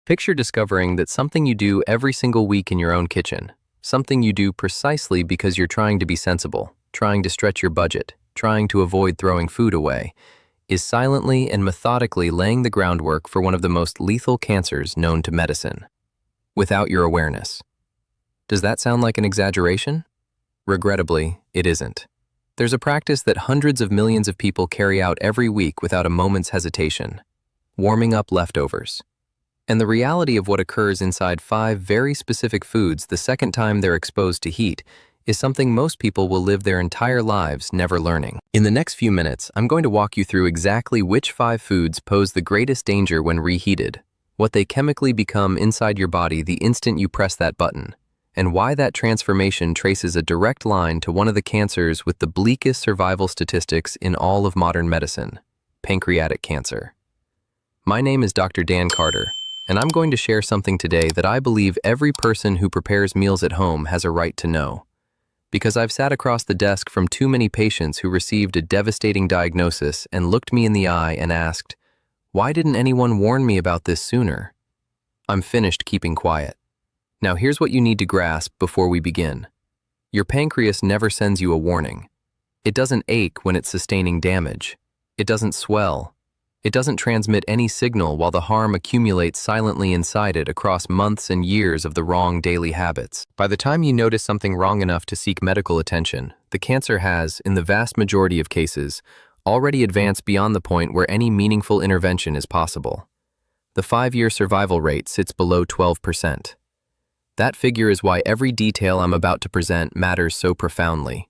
Picture discovering that something you do every single week in your own kitchen, something you do precisely because you're trying to be sensible, trying to stretch your budget, trying to avoid throwing food away, is silently and methodically laying the groundwork for one of the most lethal cancers known to medicine, without your awareness. Does that sound like an exaggeration? Regrettably, it isn't. There's a practice that hundreds of millions of people carry out every week without a moment's hesitation: warming up leftovers. And the reality of what occurs inside 5 very specific foods the second time they're exposed to heat is something most people will live their entire lives never learning. In the next few minutes, I'm going to walk you through exactly which 5 foods pose the greatest danger when reheated, what they chemically become inside your body the instant you press that button, and why that transformation traces a direct line to one of the cancers with the bleakest survival statistics in all of modern medicine: pancreatic cancer. My name is Dr. Dan Carter, and I'm going to share something today that I believe every person who prepares meals at home has a right to know. Because I've sat across the desk from too many patients who received a devastating diagnosis and looked me in the eye and asked, "Why didn't anyone warn me about this sooner?" I'm finished keeping quiet. Now here's what you need to grasp before we begin. Your pancreas never sends you a warning. It doesn't ache when it's sustaining damage. It doesn't swell. It doesn't transmit any signal while the harm accumulates silently inside it across months and years of the wrong daily habits. By the time you notice something wrong enough to seek medical attention, the cancer has, in the vast majority of cases, already advanced beyond the point where any meaningful intervention is possible. The 5-year survival rate sits below 12%. That figure is why every detail I'm about to present matters so profoundly.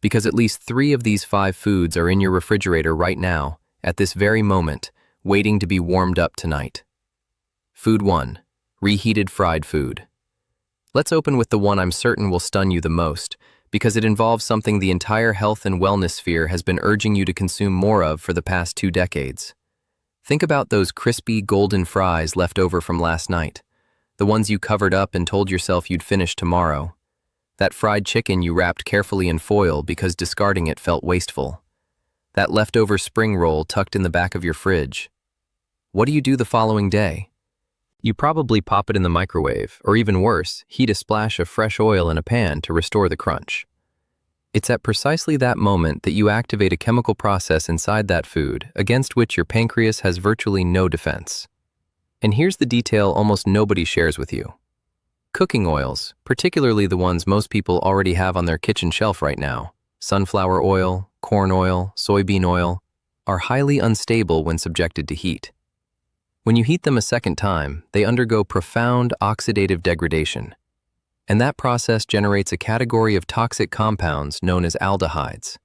Because at least 3 of these 5 foods are in your refrigerator right now, at this very moment, waiting to be warmed up tonight. Food 1. Reheated fried food. Let's open with the one I'm certain will stun you the most, because it involves something the entire health and wellness sphere has been urging you to consume more of for the past 2 decades. Think about those crispy, golden fries left over from last night, the ones you covered up and told yourself you'd finish tomorrow. That fried chicken you wrapped carefully in foil because discarding it felt wasteful. That leftover spring roll tucked in the back of your fridge. What do you do the following day? You probably pop it in the microwave, or even worse, heat a splash of fresh oil in a pan to restore the crunch. It's at precisely that moment that you activate a chemical process inside that food against which your pancreas has virtually no defense. And here's the detail almost nobody shares with you. Cooking oils, particularly the ones most people already have on their kitchen shelf right now, sunflower oil, corn oil, soybean oil, are highly unstable when subjected to heat. When you heat them a second time, they undergo profound oxidative degradation, and that process generates a category of toxic compounds known as aldehydes.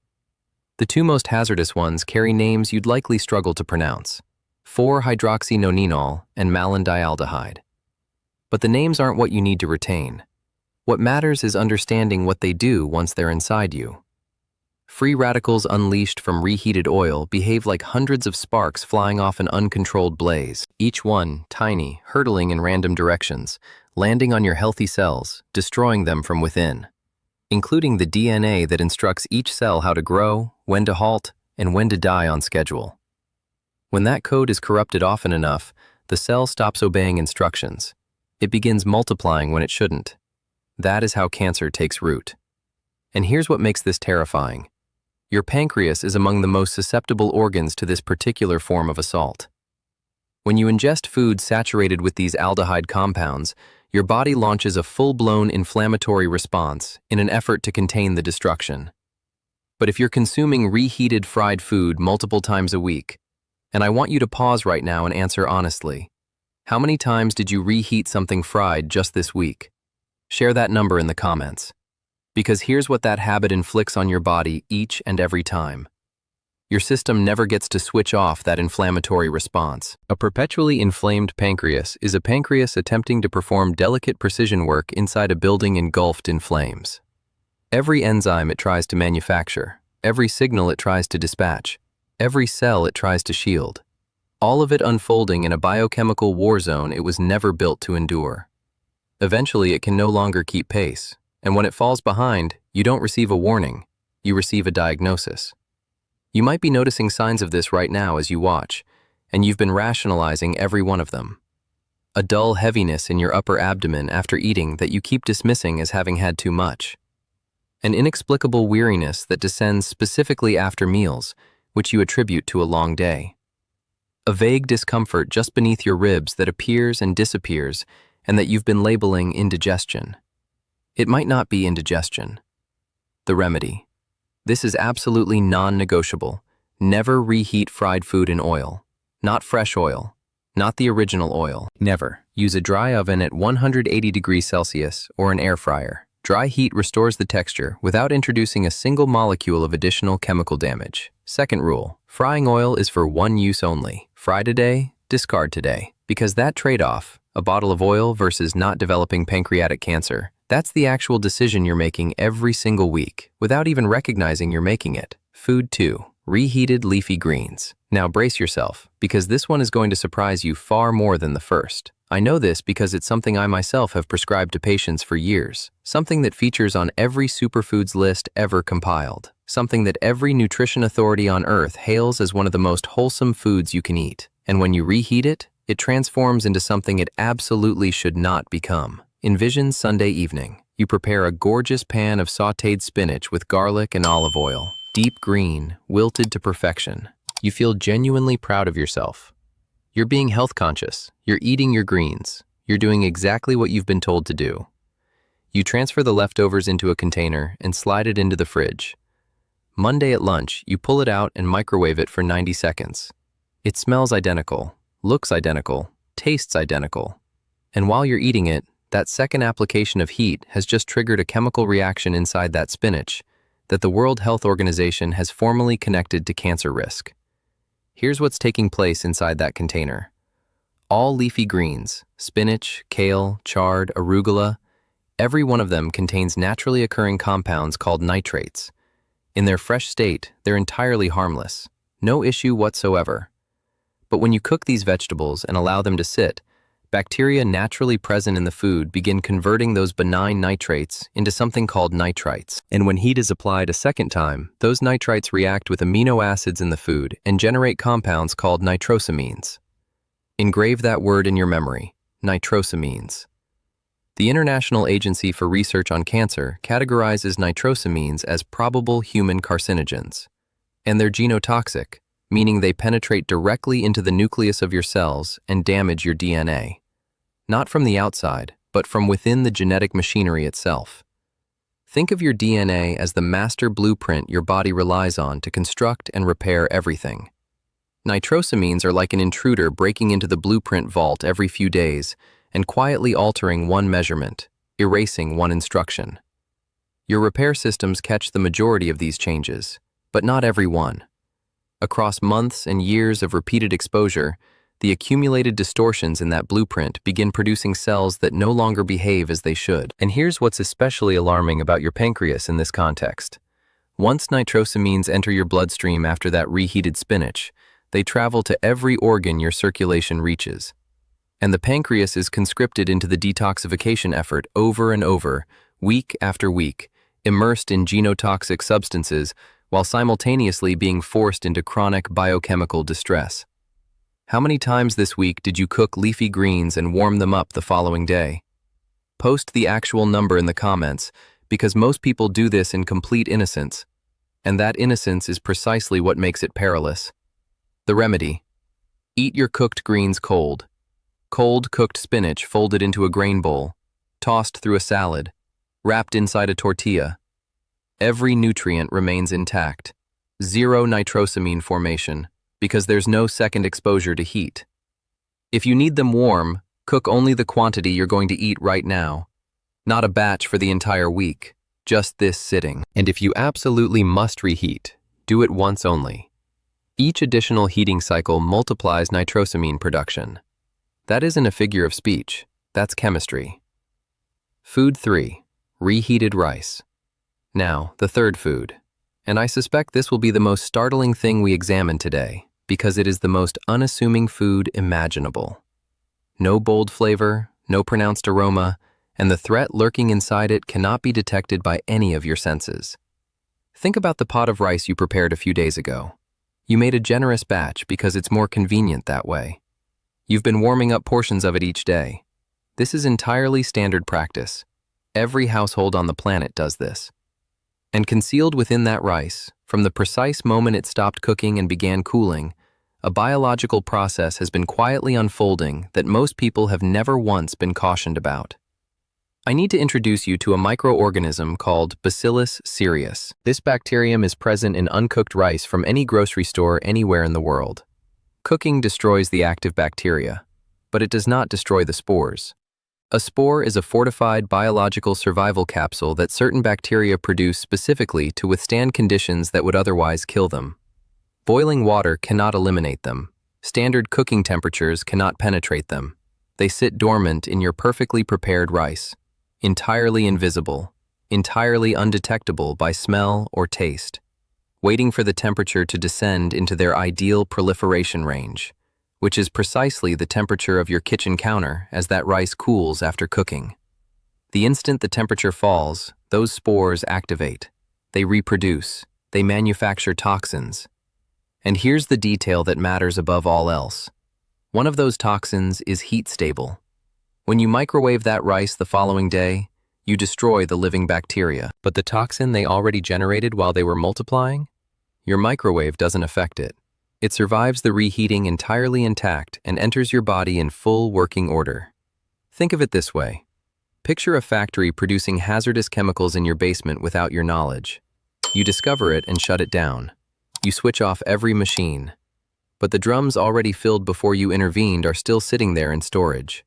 The 2 most hazardous ones carry names you'd likely struggle to pronounce: 4-hydroxynonenal and malandialdehyde. But the names aren't what you need to retain. What matters is understanding what they do once they're inside you. Free radicals unleashed from reheated oil behave like hundreds of sparks flying off an uncontrolled blaze, each one tiny, hurtling in random directions, landing on your healthy cells, destroying them from within, including the DNA that instructs each cell how to grow, when to halt, and when to die on schedule. When that code is corrupted often enough, the cell stops obeying instructions. It begins multiplying when it shouldn't. That is how cancer takes root. And here's what makes this terrifying. Your pancreas is among the most susceptible organs to this particular form of assault. When you ingest food saturated with these aldehyde compounds, your body launches a full-blown inflammatory response in an effort to contain the destruction. But if you're consuming reheated fried food multiple times a week, and I want you to pause right now and answer honestly, how many times did you reheat something fried just this week? Share that number in the comments. Because here's what that habit inflicts on your body each and every time. Your system never gets to switch off that inflammatory response. A perpetually inflamed pancreas is a pancreas attempting to perform delicate precision work inside a building engulfed in flames. Every enzyme it tries to manufacture, every signal it tries to dispatch, every cell it tries to shield, all of it unfolding in a biochemical war zone it was never built to endure. Eventually, it can no longer keep pace. And when it falls behind, you don't receive a warning, you receive a diagnosis. You might be noticing signs of this right now as you watch, and you've been rationalizing every one of them. A dull heaviness in your upper abdomen after eating that you keep dismissing as having had too much. An inexplicable weariness that descends specifically after meals, which you attribute to a long day. A vague discomfort just beneath your ribs that appears and disappears and that you've been labeling indigestion. It might not be indigestion. The remedy. This is absolutely non-negotiable. Never reheat fried food in oil. Not fresh oil. Not the original oil. Never. Use a dry oven at 180 degrees Celsius or an air fryer. Dry heat restores the texture without introducing a single molecule of additional chemical damage. Second rule, frying oil is for one use only. Fry today, discard today. Because that trade-off, a bottle of oil versus not developing pancreatic cancer, that's the actual decision you're making every single week, without even recognizing you're making it. Food 2. Reheated leafy greens. Now brace yourself, because this one is going to surprise you far more than the first. I know this because it's something I myself have prescribed to patients for years. Something that features on every superfoods list ever compiled. Something that every nutrition authority on earth hails as one of the most wholesome foods you can eat. And when you reheat it, it transforms into something it absolutely should not become. Envision Sunday evening. You prepare a gorgeous pan of sautéed spinach with garlic and olive oil. Deep green, wilted to perfection. You feel genuinely proud of yourself. You're being health conscious. You're eating your greens. You're doing exactly what you've been told to do. You transfer the leftovers into a container and slide it into the fridge. Monday at lunch, you pull it out and microwave it for 90 seconds. It smells identical, looks identical, tastes identical. And while you're eating it, that second application of heat has just triggered a chemical reaction inside that spinach that the World Health Organization has formally connected to cancer risk. Here's what's taking place inside that container. All leafy greens, spinach, kale, chard, arugula, every one of them contains naturally occurring compounds called nitrates. In their fresh state, they're entirely harmless, no issue whatsoever. But when you cook these vegetables and allow them to sit, bacteria naturally present in the food begin converting those benign nitrates into something called nitrites. And when heat is applied a second time, those nitrites react with amino acids in the food and generate compounds called nitrosamines. Engrave that word in your memory, nitrosamines. The International Agency for Research on Cancer categorizes nitrosamines as probable human carcinogens. And they're genotoxic, meaning they penetrate directly into the nucleus of your cells and damage your DNA. Not from the outside, but from within the genetic machinery itself. Think of your DNA as the master blueprint your body relies on to construct and repair everything. Nitrosamines are like an intruder breaking into the blueprint vault every few days and quietly altering one measurement, erasing one instruction. Your repair systems catch the majority of these changes, but not every one. Across months and years of repeated exposure, the accumulated distortions in that blueprint begin producing cells that no longer behave as they should. And here's what's especially alarming about your pancreas in this context. Once nitrosamines enter your bloodstream after that reheated spinach, they travel to every organ your circulation reaches. And the pancreas is conscripted into the detoxification effort over and over, week after week, immersed in genotoxic substances while simultaneously being forced into chronic biochemical distress. How many times this week did you cook leafy greens and warm them up the following day? Post the actual number in the comments, because most people do this in complete innocence, and that innocence is precisely what makes it perilous. The remedy: eat your cooked greens cold. Cold cooked spinach folded into a grain bowl, tossed through a salad, wrapped inside a tortilla. Every nutrient remains intact. Zero nitrosamine formation, because there's no second exposure to heat. If you need them warm, cook only the quantity you're going to eat right now. Not a batch for the entire week, just this sitting. And if you absolutely must reheat, do it once only. Each additional heating cycle multiplies nitrosamine production. That isn't a figure of speech, that's chemistry. Food 3. Reheated rice. Now, the third food. And I suspect this will be the most startling thing we examine today, because it is the most unassuming food imaginable. No bold flavor, no pronounced aroma, and the threat lurking inside it cannot be detected by any of your senses. Think about the pot of rice you prepared a few days ago. You made a generous batch because it's more convenient that way. You've been warming up portions of it each day. This is entirely standard practice. Every household on the planet does this. And concealed within that rice, from the precise moment it stopped cooking and began cooling, a biological process has been quietly unfolding that most people have never once been cautioned about. I need to introduce you to a microorganism called Bacillus cereus. This bacterium is present in uncooked rice from any grocery store anywhere in the world. Cooking destroys the active bacteria, but it does not destroy the spores. A spore is a fortified biological survival capsule that certain bacteria produce specifically to withstand conditions that would otherwise kill them. Boiling water cannot eliminate them. Standard cooking temperatures cannot penetrate them. They sit dormant in your perfectly prepared rice, entirely invisible, entirely undetectable by smell or taste, waiting for the temperature to descend into their ideal proliferation range, which is precisely the temperature of your kitchen counter as that rice cools after cooking. The instant the temperature falls, those spores activate. They reproduce. They manufacture toxins. And here's the detail that matters above all else. One of those toxins is heat stable. When you microwave that rice the following day, you destroy the living bacteria. But the toxin they already generated while they were multiplying? Your microwave doesn't affect it. It survives the reheating entirely intact and enters your body in full working order. Think of it this way. Picture a factory producing hazardous chemicals in your basement without your knowledge. You discover it and shut it down. You switch off every machine. But the drums already filled before you intervened are still sitting there in storage.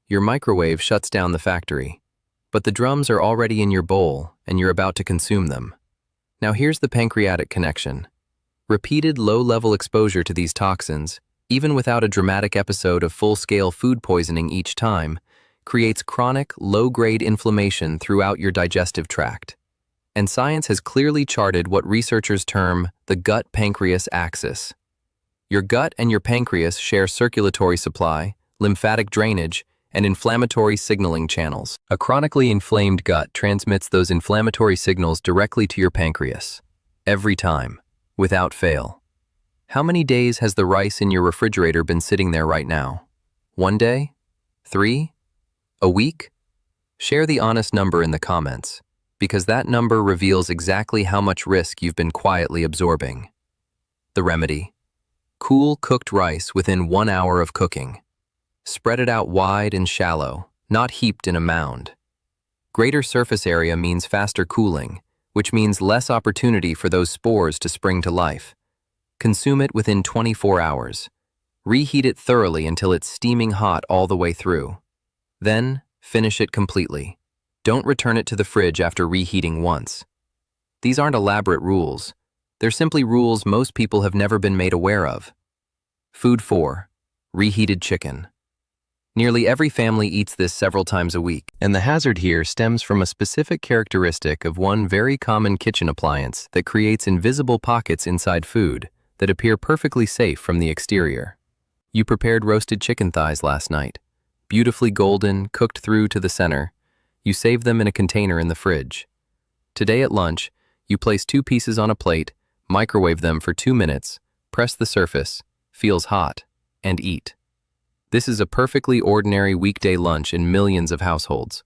Your microwave shuts down the factory. But the drums are already in your bowl and you're about to consume them. Now here's the pancreatic connection. Repeated low-level exposure to these toxins, even without a dramatic episode of full-scale food poisoning each time, creates chronic, low-grade inflammation throughout your digestive tract. And science has clearly charted what researchers term the gut-pancreas axis. Your gut and your pancreas share circulatory supply, lymphatic drainage, and inflammatory signaling channels. A chronically inflamed gut transmits those inflammatory signals directly to your pancreas. Every time. Without fail. How many days has the rice in your refrigerator been sitting there right now? 1 day? 3? A week? Share the honest number in the comments, because that number reveals exactly how much risk you've been quietly absorbing. The remedy: cool cooked rice within 1 hour of cooking. Spread it out wide and shallow, not heaped in a mound. Greater surface area means faster cooling, which means less opportunity for those spores to spring to life. Consume it within 24 hours. Reheat it thoroughly until it's steaming hot all the way through. Then, finish it completely. Don't return it to the fridge after reheating once. These aren't elaborate rules. They're simply rules most people have never been made aware of. Food 4. Reheated chicken. Nearly every family eats this several times a week, and the hazard here stems from a specific characteristic of one very common kitchen appliance that creates invisible pockets inside food that appear perfectly safe from the exterior. You prepared roasted chicken thighs last night, beautifully golden, cooked through to the center. You saved them in a container in the fridge. Today at lunch, you place 2 pieces on a plate, microwave them for 2 minutes, press the surface, feels hot, and eat. This is a perfectly ordinary weekday lunch in millions of households.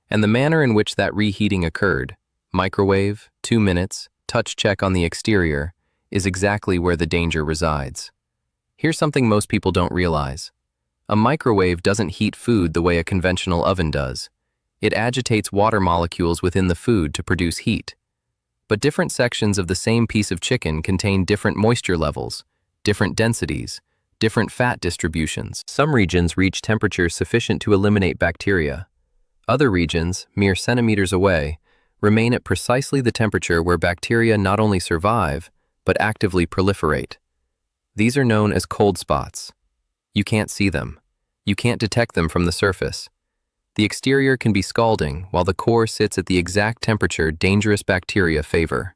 And the manner in which that reheating occurred, microwave, 2 minutes, touch check on the exterior, is exactly where the danger resides. Here's something most people don't realize. A microwave doesn't heat food the way a conventional oven does. It agitates water molecules within the food to produce heat. But different sections of the same piece of chicken contain different moisture levels, different densities, different fat distributions. Some regions reach temperatures sufficient to eliminate bacteria. Other regions, mere centimeters away, remain at precisely the temperature where bacteria not only survive, but actively proliferate. These are known as cold spots. You can't see them. You can't detect them from the surface. The exterior can be scalding, while the core sits at the exact temperature dangerous bacteria favor.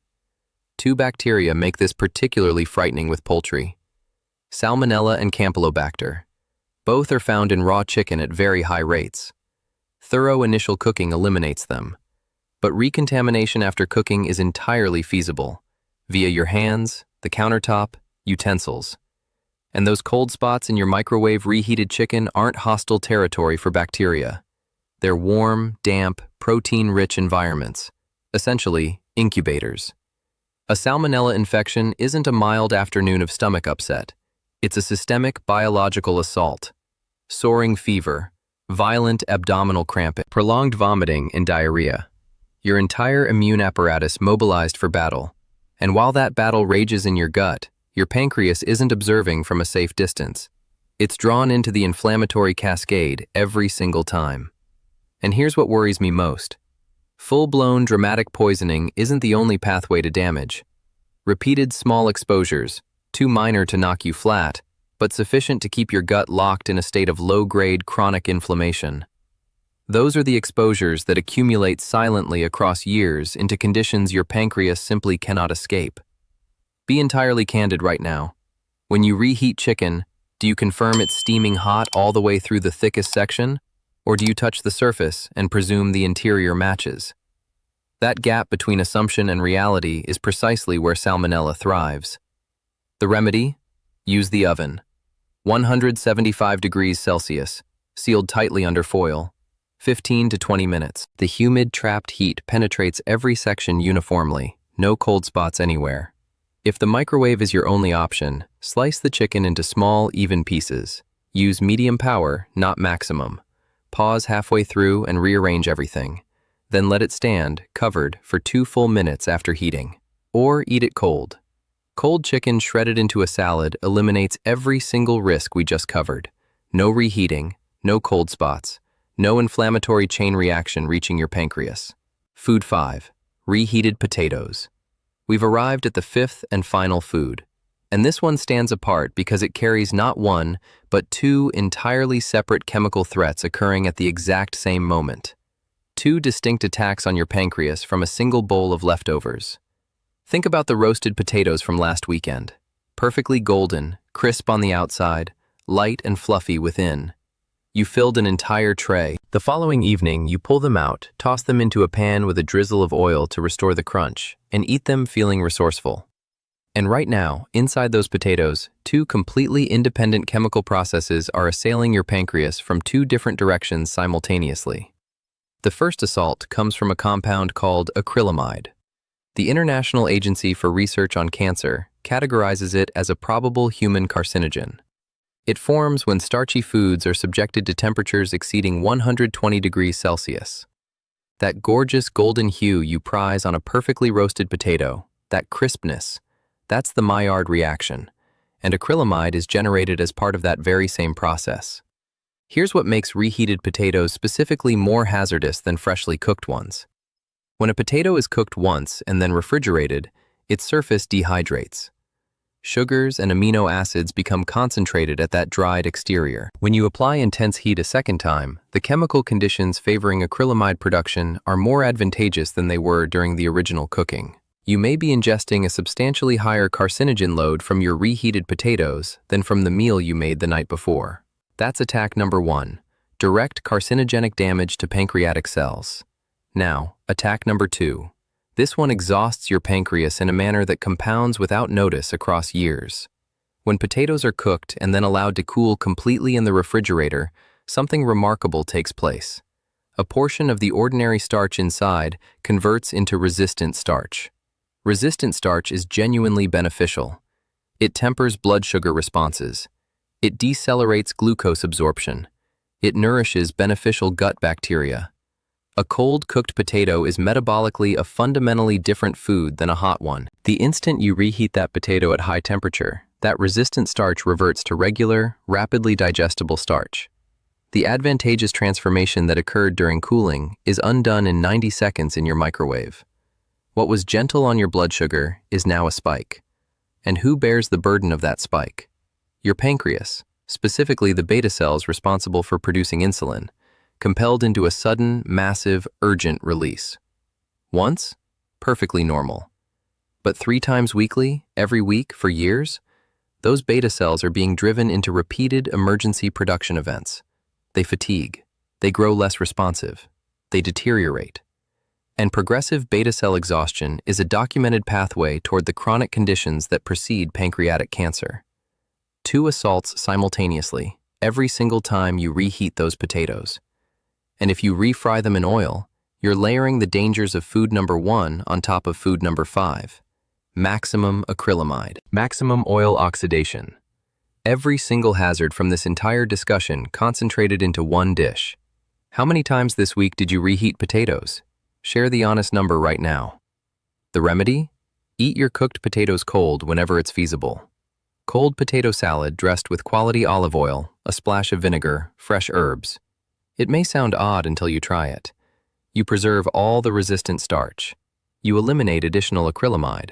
2 bacteria make this particularly frightening with poultry: Salmonella and Campylobacter. Both are found in raw chicken at very high rates. Thorough initial cooking eliminates them, but recontamination after cooking is entirely feasible, via your hands, the countertop, utensils. And those cold spots in your microwave reheated chicken aren't hostile territory for bacteria. They're warm, damp, protein-rich environments, essentially incubators. A salmonella infection isn't a mild afternoon of stomach upset. It's a systemic biological assault. Soaring fever, violent abdominal cramping, prolonged vomiting and diarrhea. Your entire immune apparatus mobilized for battle. And while that battle rages in your gut, your pancreas isn't observing from a safe distance. It's drawn into the inflammatory cascade every single time. And here's what worries me most. Full-blown dramatic poisoning isn't the only pathway to damage. Repeated small exposures, too minor to knock you flat, but sufficient to keep your gut locked in a state of low-grade chronic inflammation. Those are the exposures that accumulate silently across years into conditions your pancreas simply cannot escape. Be entirely candid right now. When you reheat chicken, do you confirm it's steaming hot all the way through the thickest section? Or do you touch the surface and presume the interior matches? That gap between assumption and reality is precisely where salmonella thrives. The remedy? Use the oven. 175 degrees Celsius, sealed tightly under foil. 15 to 20 minutes. The humid, trapped heat penetrates every section uniformly, no cold spots anywhere. If the microwave is your only option, slice the chicken into small, even pieces. Use medium power, not maximum. Pause halfway through and rearrange everything. Then let it stand, covered, for 2 full minutes after heating. Or eat it cold. Cold chicken shredded into a salad eliminates every single risk we just covered. No reheating, no cold spots, no inflammatory chain reaction reaching your pancreas. Food 5. Reheated potatoes. We've arrived at the 5th and final food. And this one stands apart because it carries not one, but 2 entirely separate chemical threats occurring at the exact same moment. 2 distinct attacks on your pancreas from a single bowl of leftovers. Think about the roasted potatoes from last weekend. Perfectly golden, crisp on the outside, light and fluffy within. You filled an entire tray. The following evening, you pull them out, toss them into a pan with a drizzle of oil to restore the crunch, and eat them feeling resourceful. And right now, inside those potatoes, 2 completely independent chemical processes are assailing your pancreas from 2 different directions simultaneously. The first assault comes from a compound called acrylamide. The International Agency for Research on Cancer categorizes it as a probable human carcinogen. It forms when starchy foods are subjected to temperatures exceeding 120 degrees Celsius. That gorgeous golden hue you prize on a perfectly roasted potato, that crispness, that's the Maillard reaction, and acrylamide is generated as part of that very same process. Here's what makes reheated potatoes specifically more hazardous than freshly cooked ones. When a potato is cooked once and then refrigerated, its surface dehydrates. Sugars and amino acids become concentrated at that dried exterior. When you apply intense heat a second time, the chemical conditions favoring acrylamide production are more advantageous than they were during the original cooking. You may be ingesting a substantially higher carcinogen load from your reheated potatoes than from the meal you made the night before. That's attack number 1, direct carcinogenic damage to pancreatic cells. Now, attack number 2. This one exhausts your pancreas in a manner that compounds without notice across years. When potatoes are cooked and then allowed to cool completely in the refrigerator, something remarkable takes place. A portion of the ordinary starch inside converts into resistant starch. Resistant starch is genuinely beneficial. It tempers blood sugar responses. It decelerates glucose absorption. It nourishes beneficial gut bacteria. A cold cooked potato is metabolically a fundamentally different food than a hot one. The instant you reheat that potato at high temperature, that resistant starch reverts to regular, rapidly digestible starch. The advantageous transformation that occurred during cooling is undone in 90 seconds in your microwave. What was gentle on your blood sugar is now a spike. And who bears the burden of that spike? Your pancreas, specifically the beta cells responsible for producing insulin, compelled into a sudden, massive, urgent release. Once? Perfectly normal. But 3 times weekly, every week, for years? Those beta cells are being driven into repeated emergency production events. They fatigue. They grow less responsive. They deteriorate. And progressive beta cell exhaustion is a documented pathway toward the chronic conditions that precede pancreatic cancer. 2 assaults simultaneously every single time you reheat those potatoes. And if you refry them in oil, you're layering the dangers of food number 1 on top of food number 5. Maximum acrylamide. Maximum oil oxidation. Every single hazard from this entire discussion concentrated into one dish. How many times this week did you reheat potatoes? Share the honest number right now. The remedy? Eat your cooked potatoes cold whenever it's feasible. Cold potato salad dressed with quality olive oil, a splash of vinegar, fresh herbs. It may sound odd until you try it. You preserve all the resistant starch. You eliminate additional acrylamide.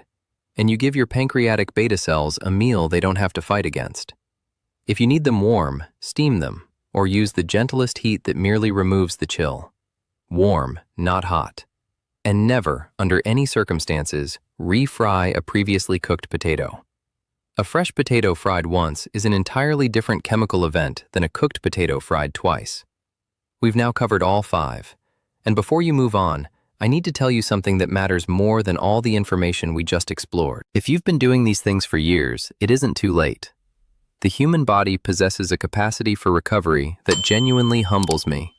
And you give your pancreatic beta cells a meal they don't have to fight against. If you need them warm, steam them, or use the gentlest heat that merely removes the chill. Warm, not hot. And never, under any circumstances, refry a previously cooked potato. A fresh potato fried once is an entirely different chemical event than a cooked potato fried twice. We've now covered all 5. And before you move on, I need to tell you something that matters more than all the information we just explored. If you've been doing these things for years, it isn't too late. The human body possesses a capacity for recovery that genuinely humbles me.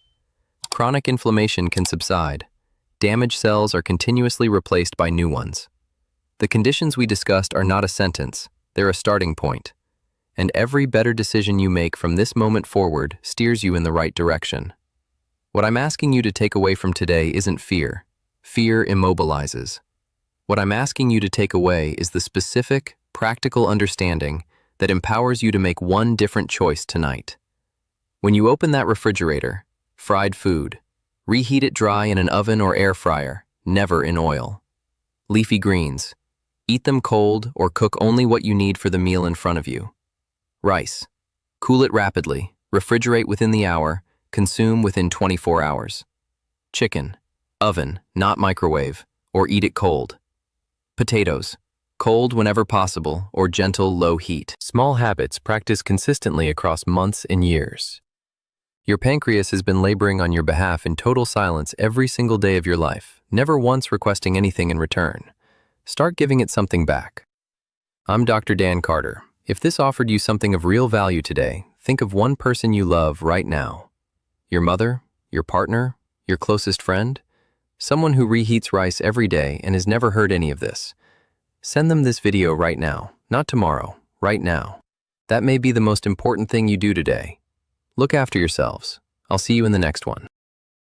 Chronic inflammation can subside. Damaged cells are continuously replaced by new ones. The conditions we discussed are not a sentence, they're a starting point. And every better decision you make from this moment forward steers you in the right direction. What I'm asking you to take away from today isn't fear. Fear immobilizes. What I'm asking you to take away is the specific, practical understanding that empowers you to make one different choice tonight. When you open that refrigerator, fried food, reheat it dry in an oven or air fryer, never in oil. Leafy greens, eat them cold or cook only what you need for the meal in front of you. Rice, cool it rapidly, refrigerate within the hour, consume within 24 hours. Chicken, oven, not microwave, or eat it cold. Potatoes, cold whenever possible or gentle low heat. Small habits practiced consistently across months and years. Your pancreas has been laboring on your behalf in total silence every single day of your life, never once requesting anything in return. Start giving it something back. I'm Dr. Dan Carter. If this offered you something of real value today, think of one person you love right now. Your mother, your partner, your closest friend, someone who reheats rice every day and has never heard any of this. Send them this video right now, not tomorrow, right now. That may be the most important thing you do today. Look after yourselves. I'll see you in the next one.